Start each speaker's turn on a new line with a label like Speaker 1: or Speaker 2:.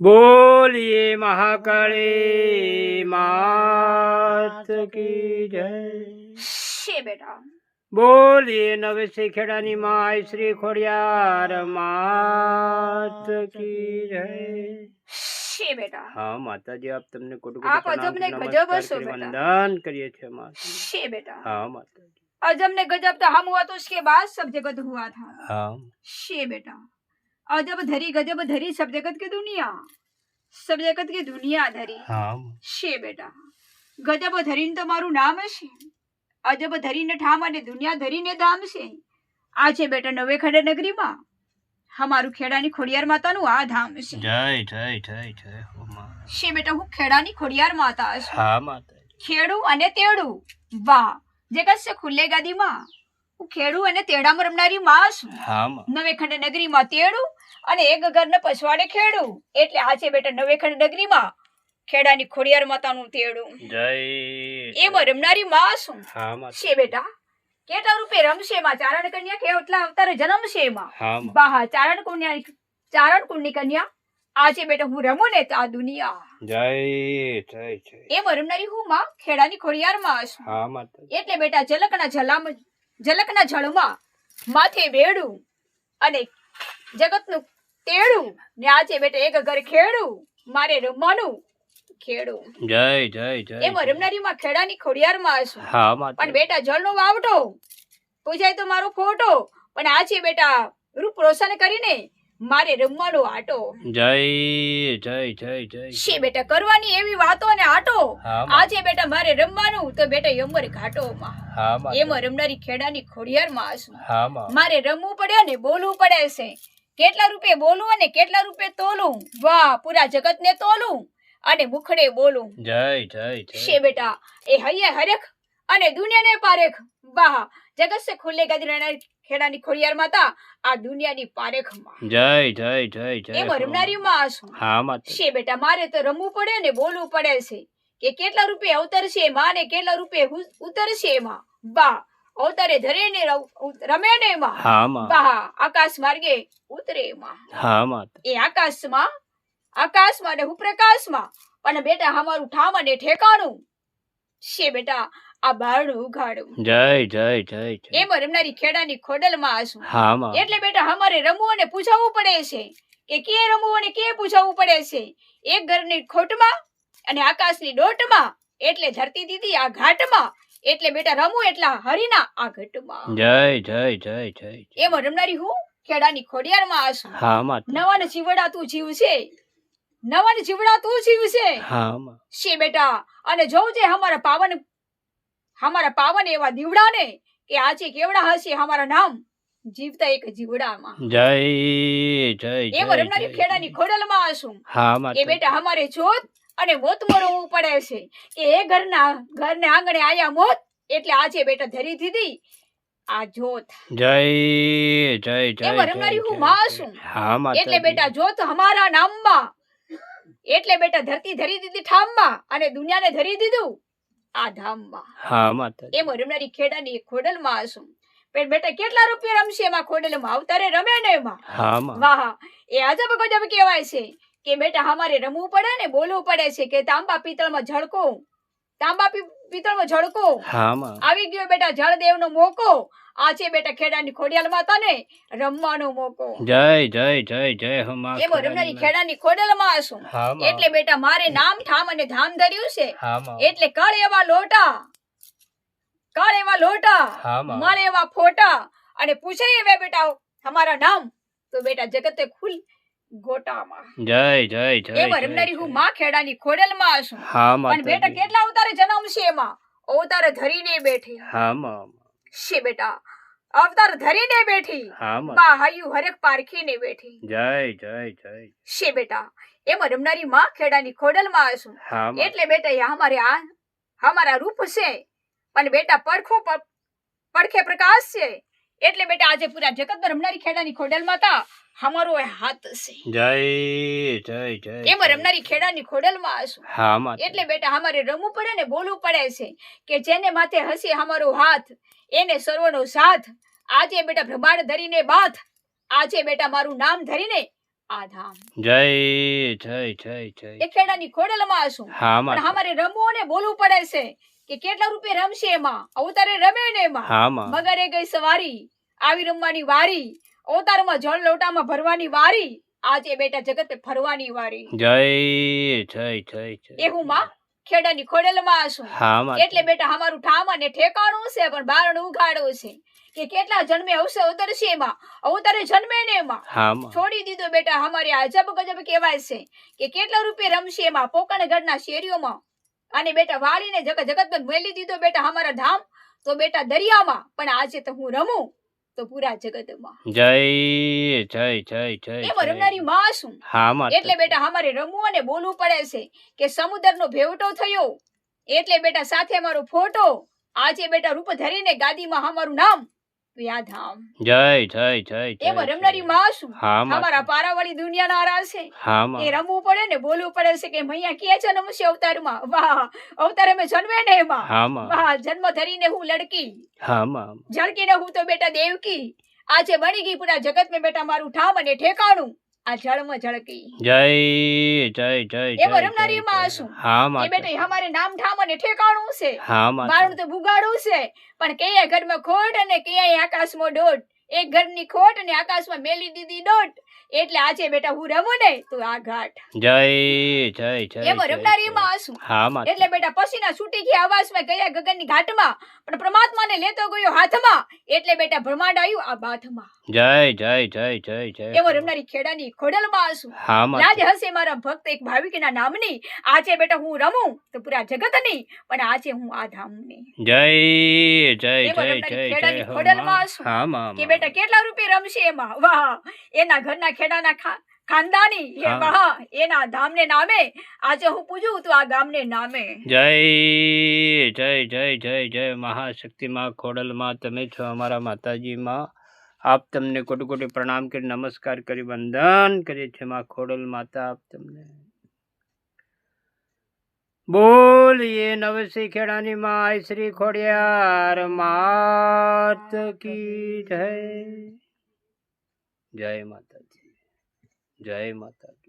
Speaker 1: बोलिए महाकाली मात की जय।
Speaker 2: शे बेटा
Speaker 1: बोलिए नवेसी खेड़ानी माई श्री खोड़ियार मात की जय।
Speaker 2: शे बेटा
Speaker 1: हाँ माता जी, आप तुमने कोटि
Speaker 2: आप
Speaker 1: कोटि
Speaker 2: अजब ने
Speaker 1: प्रणाम
Speaker 2: गजब
Speaker 1: नमस्कार
Speaker 2: हसो
Speaker 1: करी
Speaker 2: बेटा।
Speaker 1: वंदन करिए थे माता।
Speaker 2: शे बेटा
Speaker 1: हाँ माता जी।
Speaker 2: अजब ने गजब तो हम हुआ तो उसके बाद सब जगत हुआ था।
Speaker 1: हाँ
Speaker 2: शे बेटा अजब धरी गजब धरी सब जगत की दुनिया, सब जगत की दुनिया धरी।
Speaker 1: हाँ
Speaker 2: शे बेटा गजब धरीने तो मारू नाम છે, અજબ ધરીને ઠામ અને દુનિયા ધરીને ધામ છે। આ છે બેટા નવે ખંડે નગરીમાં અમારું ખેડાની ખોડિયાર માતાનું આ ધામ છે।
Speaker 1: जय जय जय जय हो माँ।
Speaker 2: છે બેટા હું ખેડાની ખોડિયાર માતા છું।
Speaker 1: हाँ माता जी।
Speaker 2: ખેડું અને તેડું વાહ જગત છે ખુલ્લે ગાદીમાં હું ખેડું અને તેડામાં રમનારી માં છું।
Speaker 1: हाँ माँ।
Speaker 2: નવે ખંડે નગરીમાં તેડું અને એક ઘરને પછવાડે ખેડું, એટલે આ છે બેટા નવે ખંડ નગરીમાં ખેડાની ખોડિયાર માતાનું તેડું।
Speaker 1: जय
Speaker 2: એમાં રમનારી માં છું।
Speaker 1: हाँ माता।
Speaker 2: છે બેટા કેટલા રૂપે રમશે માં ચારણ કન્યા કેટલા અવતારે જન્મશે માં।
Speaker 1: हाँ माँ।
Speaker 2: બાહા ચારણ કુંડની કન્યા આજે બેટા હું રમું ને તો આ દુનિયા।
Speaker 1: जय जय जय।
Speaker 2: એમાં રમનારી હું માં ખેડાની ખોડિયાર માં છું।
Speaker 1: हाँ माता।
Speaker 2: એટલે બેટા ઝલકના જળમાં માથે બેડું અને જગતનું તેડું ને આજે બેટા એક ઘર ખેડું મારે રમવાનું ખેડું।
Speaker 1: जय जय जय।
Speaker 2: એમાં રમનારી માં ખેડાની ખોડિયાર માં છું।
Speaker 1: हाँ माता।
Speaker 2: પણ બેટા જળનો વાવટો પૂજાય તો મારો ખોટો, પણ આ છે બેટા રૂપ રોશન કરીને મારે રમવાનો આટો।
Speaker 1: जय जय जय जय।
Speaker 2: છે બેટા કરવાની એવી વાતો ને આટો,
Speaker 1: हाँ माँ।
Speaker 2: આજે બેટા મારે રમવાનું તો બેટા યમર ઘાટો માં।
Speaker 1: हाँ माँ।
Speaker 2: એમાં રમનારી ખેડાની ખોડિયાર માં છું।
Speaker 1: हाँ माँ।
Speaker 2: મારે રમવું પડે ને બોલવું પડે છે, કેટલા રૂપે બોલું અને કેટલા રૂપે તોલું, વાહ પૂરા જગત ને તોલું અને મુખડે બોલું।
Speaker 1: जय जय
Speaker 2: છે
Speaker 1: जय।
Speaker 2: બેટા એ હૈયે હરેખ અને દુનિયાને પારેખ, વાહ જગત સે ખુલ્લે ગાદી રહેનારી ખેડાની ખોડિયાર માતા આ દુનિયાની પારેખમાં।
Speaker 1: जय जय जय जय।
Speaker 2: એમાં રમનારી માં છું।
Speaker 1: हाँ माता।
Speaker 2: છે બેટા મારે તો રમવું પડે ને બોલવું પડે છે કે કેટલા રૂપે અવતરશે માં ને કેટલા રૂપે ઉતરશે માં, વાહ અવતારે ધરે ને રમે ને માં,
Speaker 1: हाँ माँ।
Speaker 2: વાહ આકાશ માર્ગે ઉતરે માં।
Speaker 1: हाँ माता।
Speaker 2: એ આકાશમાં ને હું પ્રકાશમાં, પણ બેટા અમારું ઠામ અને ઠેકાણું છે બેટા આ બારણું ઉઘાડું।
Speaker 1: जय जय जय जय।
Speaker 2: એમાં રમનારી ખેડાની ખોડલમાં છું।
Speaker 1: हाँ माँ।
Speaker 2: એટલે બેટા અમારે રમવું અને પૂછાવવું પડે છે કે કે રમવું અને કે પૂછાવવું પડે છે। એક ઘરની ખોટમાં અને આકાશની ડોટમાં, એટલે ધરતી દીદી આ ઘાટમાં, એટલે બેટા રમવું એટલા હરીના આ ઘટમાં।
Speaker 1: जय जय जय जय।
Speaker 2: એમાં રમનારી હું ખેડાની ખોડિયારમાં છું।
Speaker 1: हाँ माता।
Speaker 2: નવાને જીવડા તું જીવશે, નવાને જીવડા તું જીવશે।
Speaker 1: हाँ माँ।
Speaker 2: છે બેટા અને જોજે અમારા પાવન એવા દીવડાને કે આજે કેવડા હશે અમારા નામ જીવતા એક જીવડામાં।
Speaker 1: जय जय
Speaker 2: એમાં
Speaker 1: जय
Speaker 2: રમનારી
Speaker 1: जय।
Speaker 2: ખેડાની ખોડલમાં છું।
Speaker 1: हाँ
Speaker 2: એ
Speaker 1: माता।
Speaker 2: બેટા અમારે જોત અને મોતમાં રોવું પડે છે કે એ ઘરને આંગણે આયા મોત, એટલે આજે બેટા ધરી દીધી આ જોત।
Speaker 1: जय जय जय
Speaker 2: એમાં રમનારી હું માં છું।
Speaker 1: हाँ माता।
Speaker 2: એટલે બેટા જોત અમારા નામમાં, એટલે બેટા ધરતી ધરી દીધી ઠામમાં અને દુનિયાને ધરી દીધું આ ધામમાં।
Speaker 1: हाँ माता।
Speaker 2: એમાં રમનારી ખેડાની ખોડલમાં છું। પણ બેટા કેટલા રૂપિયા રમશે એમાં ખોડલમાં, અવતારે રમે ને એમાં,
Speaker 1: हाँ माँ।
Speaker 2: વાહ એ અજબ ગજબ કહેવાય છે કે બેટા અમારે રમવું પડે ને બોલવું પડે છે કે તાંબા પિત્તળમાં ઝળકો
Speaker 1: हाँ माँ।
Speaker 2: આવી ગયો બેટા જળદેવનો મોકો, આ છે બેટા ખેડાની ખોડિયાર માતાને રમવાનો મોકો।
Speaker 1: जय जय जय जय हो माँ।
Speaker 2: એમાં રમનારી ખેડાની ખોડલમાં છું।
Speaker 1: हाँ माँ।
Speaker 2: એટલે બેટા મારે નામ ઠામ અને ધામ ધર્યું છે,
Speaker 1: हाँ माँ।
Speaker 2: એટલે કળ એવા લોટા
Speaker 1: हाँ माँ।
Speaker 2: મળે એવા ફોટા અને પૂછે એવા બેટા અમારા નામ તો બેટા જગતે ખુલ ગોટામાં।
Speaker 1: जय जय जय
Speaker 2: એમાં
Speaker 1: जय
Speaker 2: રમનારી હું
Speaker 1: जय।
Speaker 2: માં ખેડાની ખોડલમાં છું।
Speaker 1: हाँ
Speaker 2: પણ
Speaker 1: माता
Speaker 2: બેટા
Speaker 1: जी।
Speaker 2: કેટલા અવતારે જન્મશે એમાં, અવતાર ધરીને બેઠી
Speaker 1: हाँ माँ।
Speaker 2: છે બેટા અવતાર ધરીને બેઠી,
Speaker 1: हाँ माँ।
Speaker 2: બા હૈયું હરેક પારખીને બેઠી
Speaker 1: जय जय जय।
Speaker 2: છે બેટા। એમાં રમનારી માં ખેડાની ખોડલમાં છું।
Speaker 1: हाँ माँ।
Speaker 2: એટલે બેટા એ અમારા રૂપ છે, પણ બેટા પડખે પ્રકાશ છે, એટલે બેટા આજે પૂરા જગત રમનારી ખેડાની ખોડલ માતા અમારો હાથ છે।
Speaker 1: जय जय जय।
Speaker 2: એમાં રમનારી ખેડાની ખોડલમાં છું।
Speaker 1: हाँ माता।
Speaker 2: એટલે બેટા અમારે રમવું પડે ને બોલવું પડે છે કે જેને માથે હસે અમારો હાથ એને સર્વનો સાથ, આજે બેટા પ્રમાણ ધરીને બાથ, આજે બેટા મારું નામ ધરીને આ ધામ.
Speaker 1: જય જય જય જય
Speaker 2: એ ખેડાની ખોડલમાં છું
Speaker 1: હા
Speaker 2: પણ
Speaker 1: માતા
Speaker 2: અમારે રમવું ને બોલવું પડે છે કે કેટલા રૂપિયા રમશે એમાં અવતારે રમે ને એમાં
Speaker 1: હા માં
Speaker 2: મગરે ગઈ સવારી આવી રમવાની વારી અવતારમાં જળ લોટામાં ભરવાની વારી આજે બેટા જગત ફરવાની વારી.
Speaker 1: જય જય જય જય
Speaker 2: એ હું માં ખેડાની ખોડલમાં છું
Speaker 1: હા માતા
Speaker 2: એટલે બેટા અમારું ઠામ અને ઠેકાણું છે પણ બારણું ઉઘાડું છે કે કેટલા જન્મે અવસર અવતરશે એમાં અવતારે જન્મે ને એમાં
Speaker 1: હા માં
Speaker 2: છોડી દીધો બેટા અમારે અજબ ગજબ કહેવાય છે કે કેટલા રૂપિયા રમશે એમાં પોકણગઢના શેરીઓમાં અને બેટા વાળીને જગત મેલી દીધો બેટા અમારા ધામ તો બેટા દરિયામાં પણ આજે તો હું રમું તો પૂરા જગતમાં.
Speaker 1: જય જય જય જય
Speaker 2: એમાં રમનારી માં છું
Speaker 1: હા માતા
Speaker 2: એટલે બેટા અમારે રમવું અને બોલવું પડે છે કે સમુદ્રનો ભેવટો થયો એટલે બેટા સાથે અમારો ફોટો આજે બેટા રૂપ ધરીને ગાદીમાં અમારું નામ યાધામ.
Speaker 1: જય જય જય જય
Speaker 2: એમાં રમનારી માં છું
Speaker 1: હા માતા
Speaker 2: અમારા પારાવાળી દુનિયાના આરા છે
Speaker 1: હા
Speaker 2: એ
Speaker 1: માં
Speaker 2: રમવું પડે ને બોલવું પડે છે કે મૈયા કે જન્મશે અવતારમાં વાહ અવતારે મેં જન્મે ને એમાં
Speaker 1: હા માં
Speaker 2: વાહ જન્મ ધરીને હું લડકી
Speaker 1: હા માં
Speaker 2: ઝળકીને હું તો બેટા દેવકી આજે બની ગઈ પૂરા જગત મેં બેટા મારું ઠામ અને ઠેકાણું આ જળમાં ઝળકી.
Speaker 1: જય જય જય
Speaker 2: એમાં
Speaker 1: જય
Speaker 2: રમનારી
Speaker 1: જય
Speaker 2: માં
Speaker 1: જય.
Speaker 2: છું
Speaker 1: હા
Speaker 2: એ
Speaker 1: માતા
Speaker 2: બેટા અમારે નામ ઠામ અને ઠેકાણું છે
Speaker 1: હા માતા
Speaker 2: બારણું તો બુગાડું છે પણ કયા ઘરમાં ખોટ અને કયા આકાશમાં દોટ એક ઘરની ખોટ અને આકાશમાં મેલી દીધી દોટ એટલે આજે બેટા હું રમું ને તો આ ઘાટ.
Speaker 1: જય જય જય
Speaker 2: એમાં
Speaker 1: જય
Speaker 2: રમનારી
Speaker 1: જય.
Speaker 2: માં છું
Speaker 1: હા માતા
Speaker 2: એટલે બેટા પસીના છૂટી ગયા આવાસમાં ગયા ગગનની ઘાટમાં પણ પરમાત્માને લેતો ગયો હાથમાં એટલે બેટા બ્રહ્માંડ આવ્યું આ બાથમાં.
Speaker 1: જય જય જય જય જય
Speaker 2: એવો રમનારી ખેડાની ખોડલમાં છું
Speaker 1: હા
Speaker 2: લાજ
Speaker 1: માતા
Speaker 2: હશે મારા ભક્ત એક ભાવિકના નામની આજે બેટા હું રમું તો પૂરા જગતની પણ આજે હું આ ધામની.
Speaker 1: જય જય
Speaker 2: એમાં
Speaker 1: જય
Speaker 2: રમનારી
Speaker 1: જય
Speaker 2: ખેડાની
Speaker 1: જય હો
Speaker 2: ખોડલમાં
Speaker 1: માં.
Speaker 2: છું
Speaker 1: હા માં
Speaker 2: કે બેટા કેટલા રૂપિયા રમશે એમાં વાહ એના ઘરના ખેડાના ખાનદાની એ
Speaker 1: હા.
Speaker 2: વાહ એના ધામને નામે આજે હું પૂજું તો આ ગામને નામે.
Speaker 1: જય જય જય જય જય મહાશક્તિ માં ખોડલ માં તમે છો અમારા માતાજી માં આપ તમને કોટી કોટી પ્રણામ કરી નમસ્કાર કરી વંદન કરીએ છીએ માં ખોડલ માતા આપ તમને બોલીએ નવસી ખેડાની માં શ્રી ખોડિયાર માત કી જય. જય માતાજી જય માતાજી.